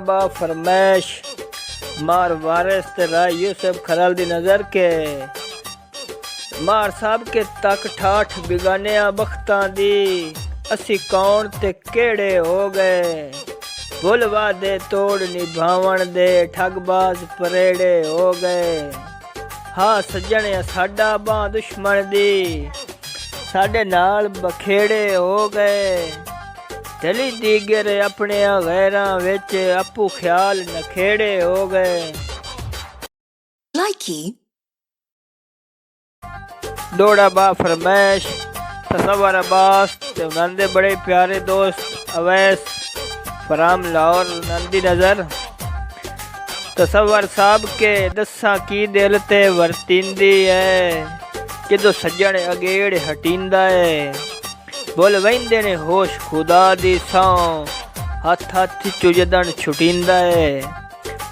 बा फरमैश मार वारिस ते राय यूसुफ खराल दी नज़र के मार साहब के तक ठाठ बिगानिया बख्तां दी असी कौन ते केड़े हो गए। भुलवा दे तोड़ निभावण दे ठगबाज परेड़े हो गए। हाँ सज्जण साडा बां दुश्मन दी साडे नाल बखेड़े हो गए। दली दीगर अपने गैरां विच आपू ख्याल नखेड़े हो गए। Likey दौड़ा बा फरमैश तसव्वुर अब्बास ते उन्हां दे बड़े प्यारे दोस्त अवैस फराम लाहौर नंदी नज़र। तसव्वुर साहब के दस्सां की दिल ते वरतींदी है जदों सज्जण अगेड़ हटींदा है। बोल वहिंदे ने होश खुदा दी सौं हथ हथ चुजदन छुटींदा है।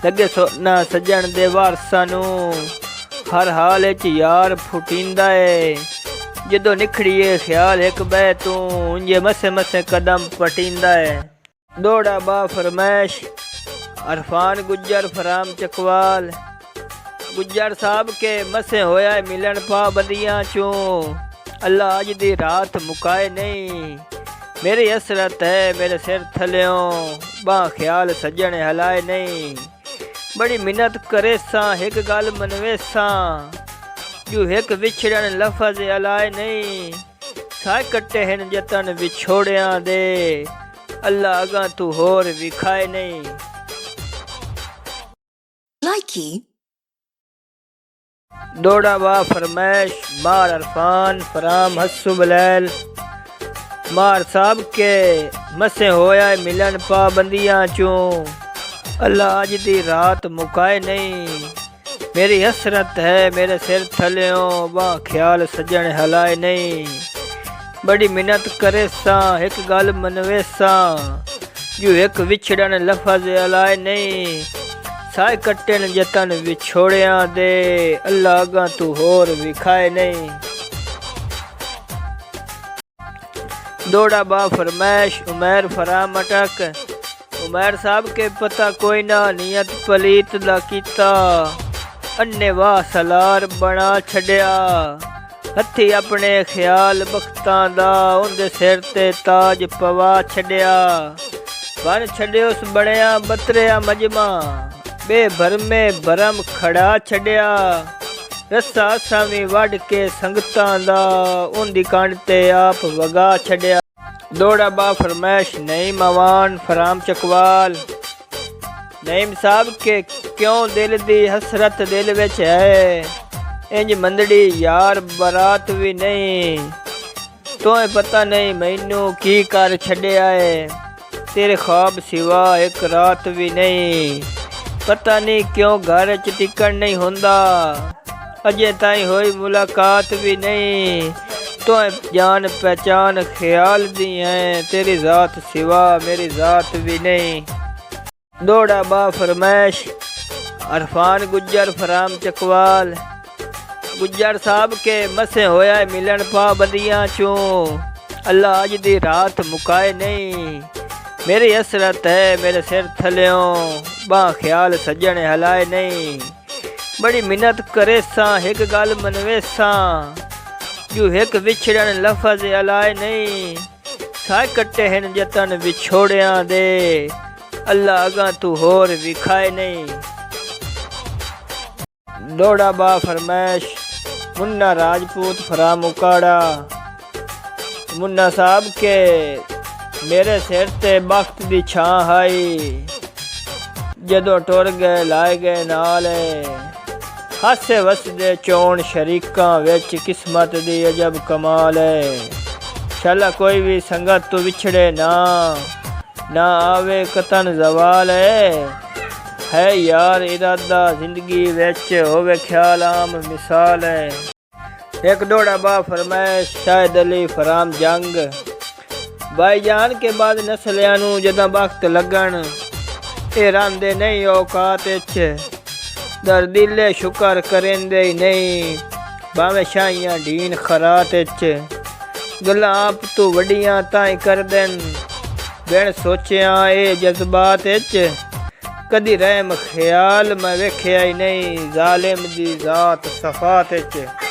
लगे सोना सज्जण दे वारसां नूं हर हाल च यार फुटींदा है। जदों निखड़िए ख्याल एक बह तूं उंजे मसे मसे कदम पटींदा है। दौड़ा बा फरमैश अरफान गुज्जर फराम चकवाल गुज्जर साहब के मसे होया मिलन पाबंदियां चूं अल्लाह अज दी रात मुकाए नहीं। मेरी हसरत है मेरे सिर थल्यों बां ख्याल सज्जण हलाए नहीं। बड़ी मिन्नत करे सां एक गल मनवेसां जो एक विछड़न लफज अलाए नहीं। साए कट्टे हैं जतन विछोड़ियां दे अल्लाह अगां तू होर विखाए नहीं। Likey दौड़ा बा फरमैश मार अरफान फराम हस्सु बलैल मार साहब के मसे होया मिलन पाबंदियां चूं अल्लाह अज दी रात मुकाए नहीं। मेरी हसरत है मेरे सिर थल्यों बां ख्याल सज्जण हलाए नहीं। बड़ी मिन्नत करे सां एक गल मनवेसां जो एक विछड़न लफज अलाए नहीं। साए कट्टे न जतन विछोड़ियां दे अल्लाह अगां तू होर विखाए नहीं। दौड़ा बा फरमैश उमैर फराम अटक उमैर साहब के पता कोई ना नियत पलीत दा कीता अन्ने वाह सलार बना छड़िया। हथी अपने ख्याल बख्तां दा उंदे सिर ते ताज पवा छड़िया। बन छड़ियो उस बणिया बतरिया मजमा बेभरमे भरम खड़ा छड़िया। रस्सा सावी वड के संगतां दा उंदी कंड ते आप वगा छड़िया। दौड़ा बा फरमैश नईम अवान फराम चकवाल नईम साहब के क्यों दिल दी हसरत दिल विच है इंज मंदड़ी यार बरात भी नहीं। तोए पता नहीं मैनू की कर छड़िया है तेरे ख्वाब सिवा एक रात भी नहीं। पता नहीं क्यों घर च टिकन नहीं होंदा अजे ताई होई मुलाकात भी नहीं। तो जान पहचान ख्याल दी है तेरी जात सिवा मेरी जात भी नहीं। दौड़ा बा फरमैश अरफान गुज्जर फराम चकवाल गुज्जर साहब के मसे होया मिलन पाबंदियां चूं अल्लाह अज दी रात मुकाए नहीं। मेरी हसरत है मेरे सिर थल्यों बां ख्याल सज्जण हलाए नहीं। बड़ी मिन्नत करे सां एक गल मनवेसां जो एक विछड़न लफज अलाए नहीं। साए कट्टे हैं जतन विछोड़ियां दे अल्लाह अगां तू होर विखाए नहीं। दौड़ा बा फरमैश मुन्ना राजपूत फराम उकाड़ा मुन्ना साहब के मेरे सिर ते बख्त दी छां हाई जदों टुर गए लाए गए नाल। हासे वसदे चोण शरीकां विच किस्मत दी अजब कमाल है। शाला कोई भी संगत तो विछड़े ना आवे कतन जवाल है यार इरादा जिंदगी विच होवे ख्याल आम मिसाल है। एक दौड़ा बा फरमैश शाहिद अली फराम जंग भाईजान के बाद नस्लियां नूं जदां वक्त लगन ए रांदे नहीं औकात इच दरदिले शुकर करेंदे ही नहीं। भावें शाइयां ढीन खरात इच गल्लां आप तू वड्डियां ताईं कर देन बिन सोचिया ए जज्बात इच कदी रहम ख्याल मैं वेख्या ही नहीं, जालिम दी जात सफात च।